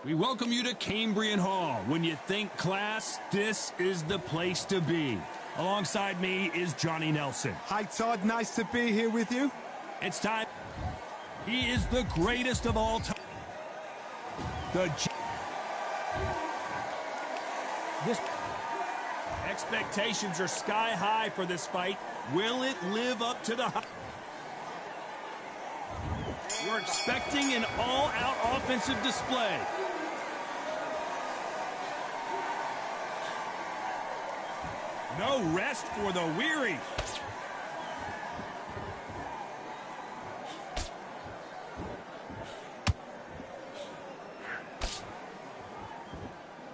We welcome you to Cambrian Hall. When you think class, this is the place to be. Alongside me is Johnny Nelson. Hi, Todd. Nice to be here with you. It's time. He is the greatest of all time. Expectations are sky high for this fight. Will it live up to the hype? We're expecting an all-out offensive display. No rest for the weary.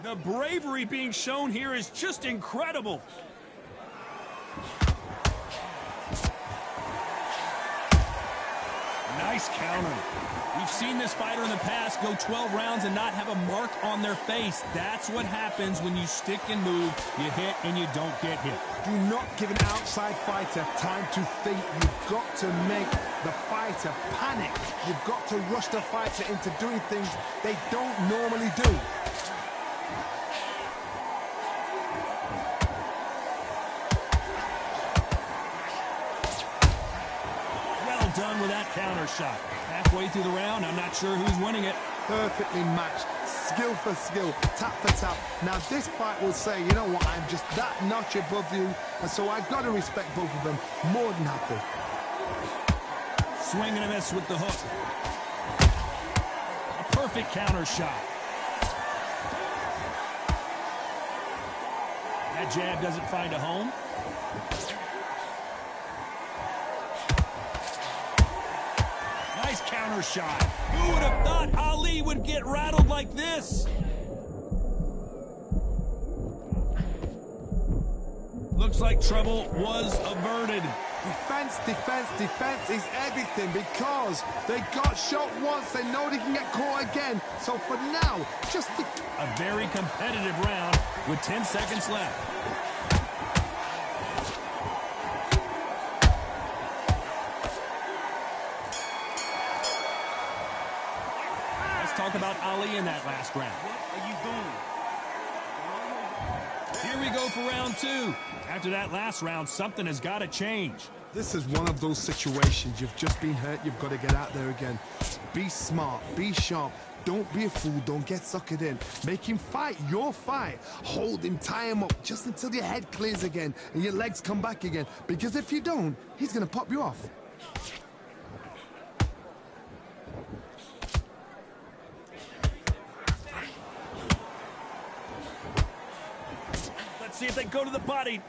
The bravery being shown here is just incredible. Nice counter. We've seen this fighter in the past go 12 rounds and not have a mark on their face. That's what happens when you stick and move, you hit and you don't get hit. Do not give an outside fighter time to think. You've got to make the fighter panic. You've got to rush the fighter into doing things they don't normally do. Done with that counter shot. Halfway through the round, I'm not sure who's winning it. Perfectly matched, skill for skill, tap for tap. Now this fight will say, you know what, I'm just that notch above you, and so I've got to respect both of them. More than happy. Swing and a miss with the hook. A perfect counter shot. That jab doesn't find a home. Nice counter shot. Who would have thought Ali would get rattled like this? Looks like trouble was averted. Defense, defense, defense is everything because they got shot once. They know they can get caught again. So for now, just a very competitive round with 10 seconds left. Talk about Ali in that last round. What are you doing? Here we go for round two. After that last round, something has got to change. This is one of those situations. You've just been hurt. You've got to get out there again. Be smart. Be sharp. Don't be a fool. Don't get suckered in. Make him fight your fight. Hold him, tie him up just until your head clears again and your legs come back again. Because if you don't, he's going to pop you off. See if they go to the body.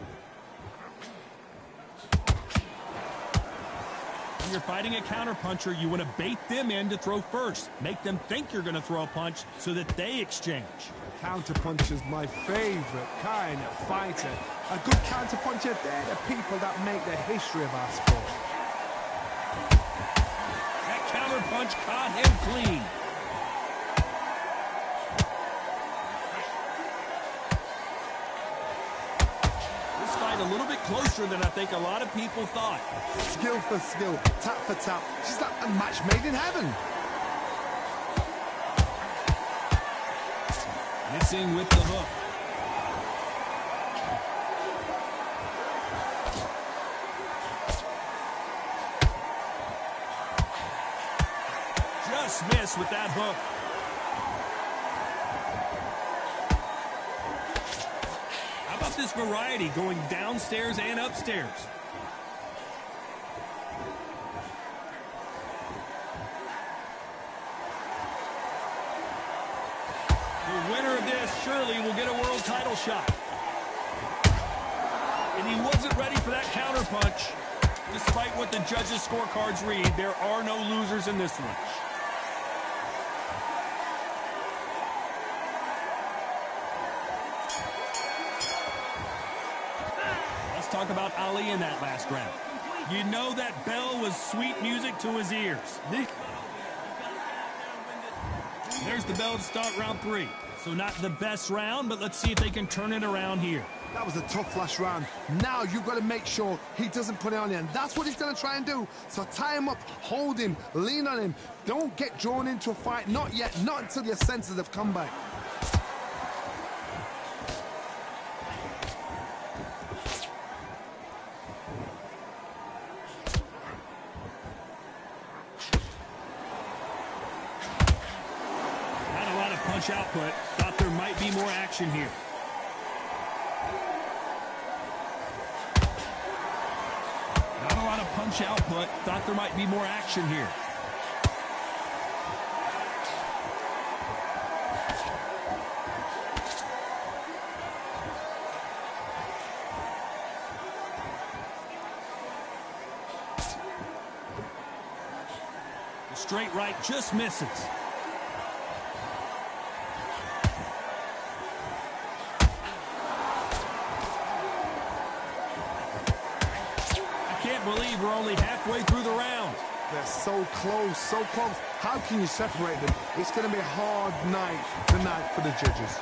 When you're fighting a counterpuncher, you want to bait them in to throw first. Make them think you're going to throw a punch so that they exchange. Counterpuncher's my favorite kind of fighter. A good counterpuncher, they're the people that make the history of our sport. That counterpunch caught him clean. A little bit closer than I think a lot of people thought. Skill for skill, tap for tap. Just like a match made in heaven. Missing with the hook. Just missed with that hook. This variety going downstairs and upstairs. The winner of this surely will get a world title shot. And he wasn't ready for that counter punch. Despite what the judges' scorecards read, there are no losers in this one. Talk about Ali in that last round. You know that bell was sweet music to his ears. There's the the bell to start round 3. So not the best round, but let's see if they can turn it around here. That was a tough last round. Now you've got to make sure he doesn't put it on you, and that's what he's going to try and do. So tie him up, hold him, lean on him. Don't get drawn into a fight. Not yet. Not until your senses have come back. Not a lot of punch output. Thought there might be more action here. Punch output. Thought there might be more action here. The straight right just misses. Believe we're only halfway through the round. They're so close, so close. How can you separate them? It's going to be a hard night tonight for the judges.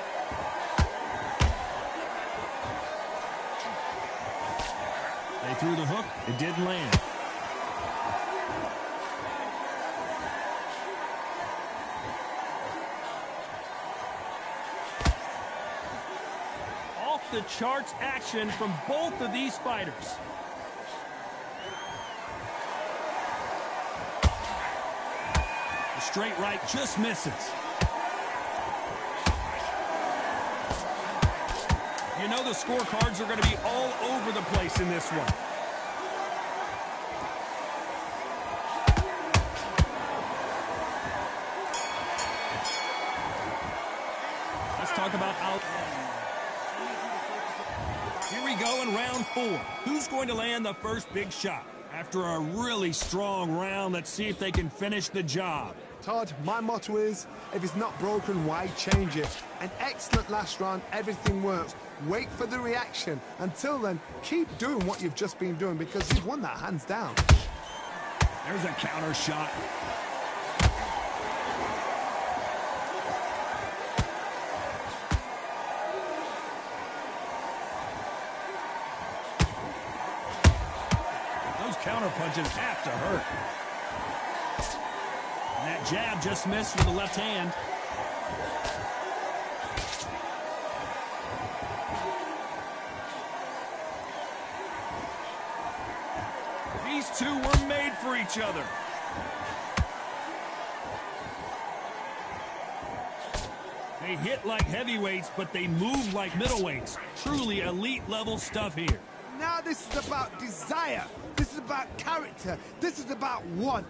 They threw the hook. It didn't land. Off the charts action from both of these fighters. Straight right just misses. You know the scorecards are going to be all over the place in this one. Let's talk about out. Here we go in round 4. Who's going to land the first big shot? After a really strong round, let's see if they can finish the job. Todd, my motto is, if it's not broken, why change it? An excellent last round, everything works. Wait for the reaction. Until then, keep doing what you've just been doing because you've won that hands down. There's a counter shot. Those counter punches have to hurt. And that jab just missed with the left hand. These two were made for each other. They hit like heavyweights, but they move like middleweights. Truly elite level stuff here. Now this is about desire. This is about character. This is about want.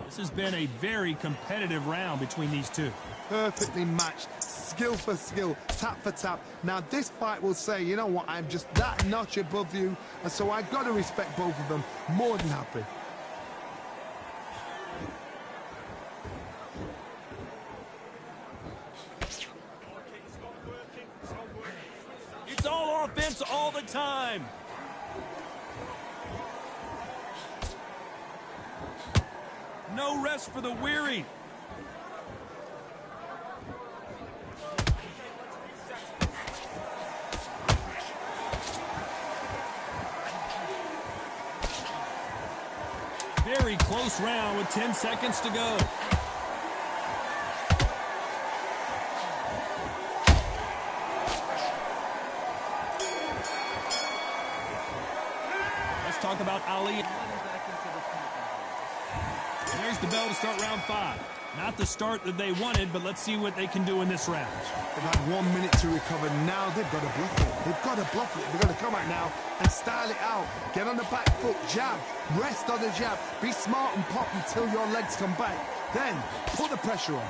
This has been a very competitive round between these two. Perfectly matched. Skill for skill. Tap for tap. Now this fight will say, you know what, I'm just that notch above you. And so I've got to respect both of them. More than happy. It's all offense all the time. No rest for the weary. Very close round with 10 seconds to go. Let's talk about Ali. There's the bell to start round 5. Not the start that they wanted, but let's see what they can do in this round. They've had 1 minute to recover. Now they've got to bluff it. They've got to bluff it. They've got to come out now and style it out. Get on the back foot, jab, rest on the jab. Be smart and pop until your legs come back. Then put the pressure on.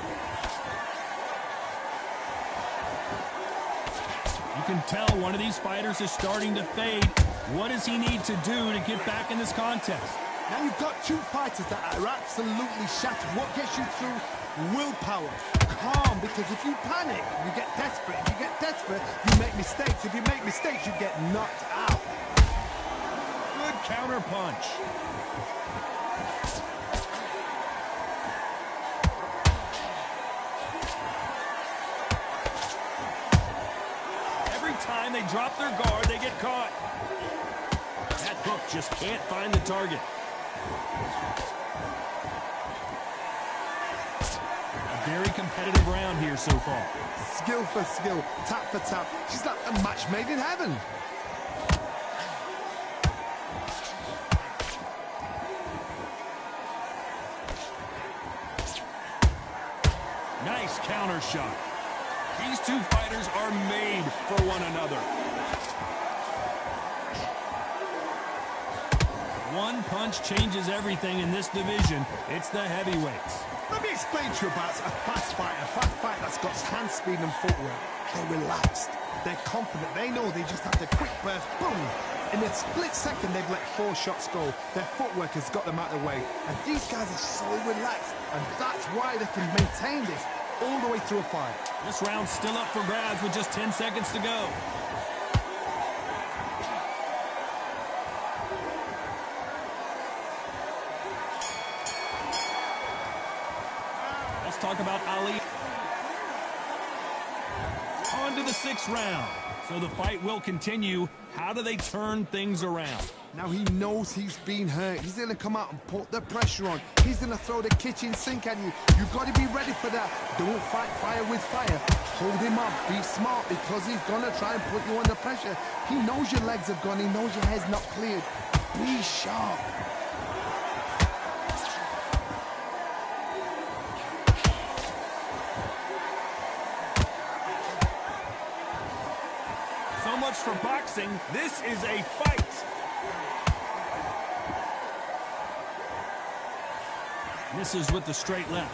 You can tell one of these fighters is starting to fade. What does he need to do to get back in this contest? Now you've got two fighters that are absolutely shattered. What gets you through? Willpower. Calm, because if you panic, you get desperate. If you get desperate, you make mistakes. If you make mistakes, you get knocked out. Good counter punch. time they drop their guard, they get caught. That hook just can't find the target. A very competitive round here so far. Skill for skill, tap for tap. She's like a match made in heaven. Nice counter shot. These two fighters are made for one another. One punch changes everything in this division. It's the heavyweights. Let me explain to you about a fast fight that's got hand speed and footwork. They're relaxed. They're confident. They know they just have the quick burst, boom. In a split second, they've let 4 shots go. Their footwork has got them out of the way. And these guys are so relaxed. And that's why they can maintain this all the way through a fight. This round's still up for grabs with just 10 seconds to go. Let's talk about Ali. On to the 6th round. So the fight will continue. How do they turn things around? Now he knows he's been hurt. He's going to come out and put the pressure on. He's going to throw the kitchen sink at you. You've got to be ready for that. Don't fight fire with fire. Hold him up. Be smart because he's going to try and put you under pressure. He knows your legs have gone. He knows your head's not cleared. Be sharp. So much for boxing. This is a fight. Misses with the straight left.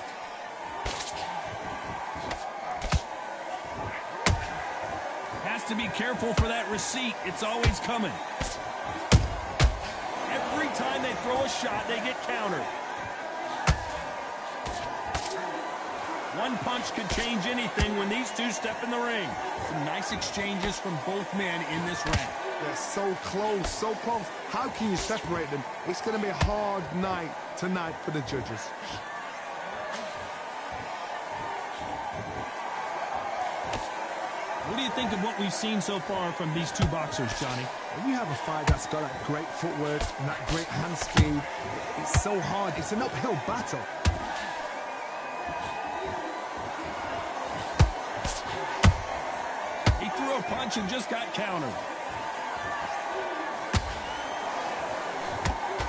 Has to be careful for that receipt. It's always coming. Every time they throw a shot, they get countered. One punch could change anything when these two step in the ring. Some nice exchanges from both men in this round. They're so close, so close. How can you separate them? It's going to be a hard night tonight for the judges. What do you think of what we've seen so far from these two boxers, Johnny? When you have a fight that's got that great footwork and that great hand speed, it's so hard. It's an uphill battle. He threw a punch and just got countered.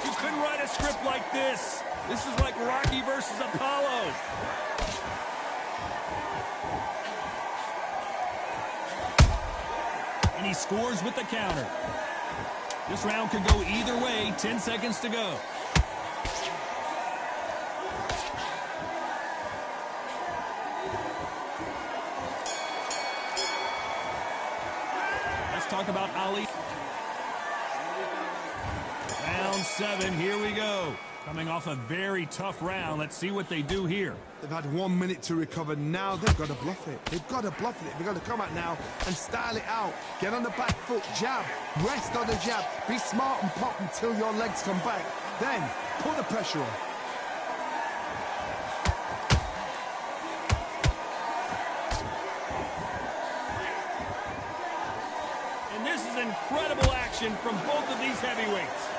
You couldn't write a script like this. This is like Rocky versus Apollo. And he scores with the counter. This round could go either way. 10 seconds to go. Let's talk about Ali. Round 7, here we go. Coming off a very tough round. Let's see what they do here. They've had 1 minute to recover. Now they've got to bluff it. They've got to bluff it. They've got to come out now and style it out. Get on the back foot, jab, rest on the jab. Be smart and pop until your legs come back. Then put the pressure on. And this is incredible action from both of these heavyweights.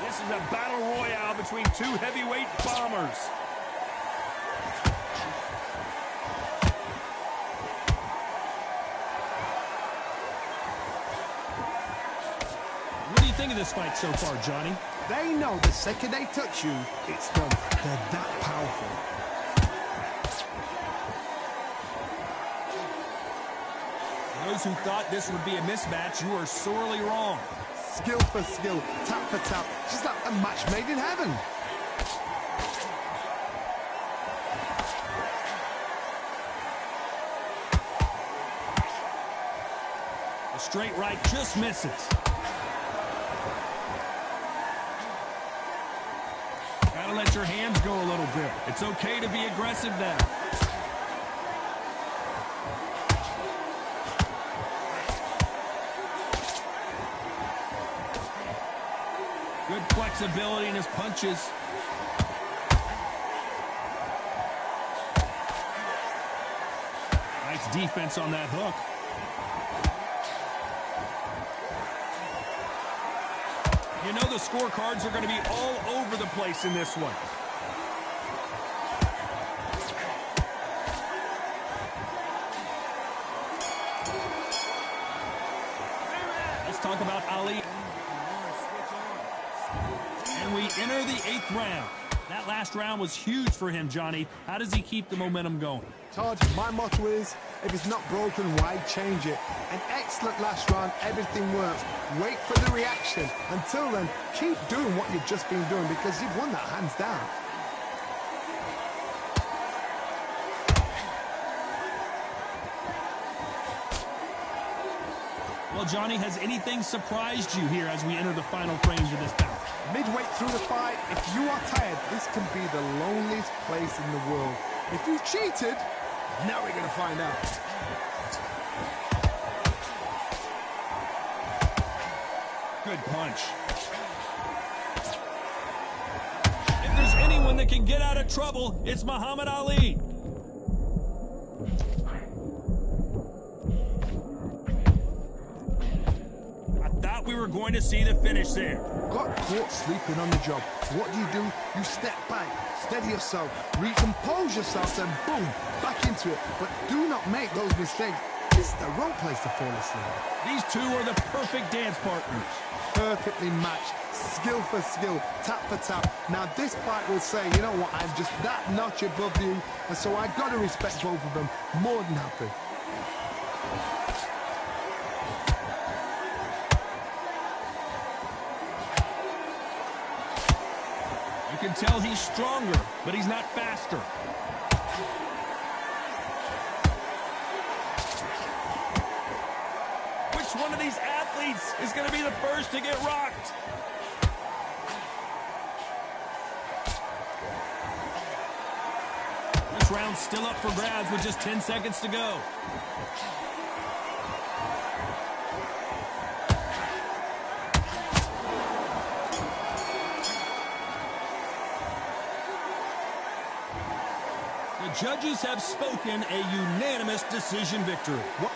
This is a battle royale between two heavyweight bombers. What do you think of this fight so far, Johnny? They know the second they touch you, it's done. They're that powerful. Those who thought this would be a mismatch, you are sorely wrong. Skill for skill, tap for tap. Just like a match made in heaven. The straight right just misses. Gotta let your hands go a little bit. It's okay to be aggressive now. Good flexibility in his punches. Nice defense on that hook. You know the scorecards are going to be all over the place in this one. Let's talk about Ali. And we enter the 8th round. That last round was huge for him, Johnny. How does he keep the momentum going? Todd, my motto is, if it's not broken, why change it? An excellent last round, everything works. Wait for the reaction. Until then, keep doing what you've just been doing because you've won that hands down. Well, Johnny, has anything surprised you here as we enter the final frames of this bout? Midway through the fight, if you are tired, this can be the loneliest place in the world. If you cheated, now we're going to find out. Good punch. If there's anyone that can get out of trouble, it's Muhammad Ali. I thought we were going to see the finish there. Got caught sleeping on the job. What do? You step back, steady yourself, recompose yourself, and boom, back into it. But do not make those mistakes. This is the wrong place to fall asleep. These two are the perfect dance partners. Perfectly matched, skill for skill, tap for tap. Now this fight will say, you know what, I'm just that notch above you, and so I got to respect both of them more than happy. You can tell he's stronger, but he's not faster. Which one of these athletes is going to be the first to get rocked? This round's still up for grabs with just 10 seconds to go. The judges have spoken, a unanimous decision victory. What?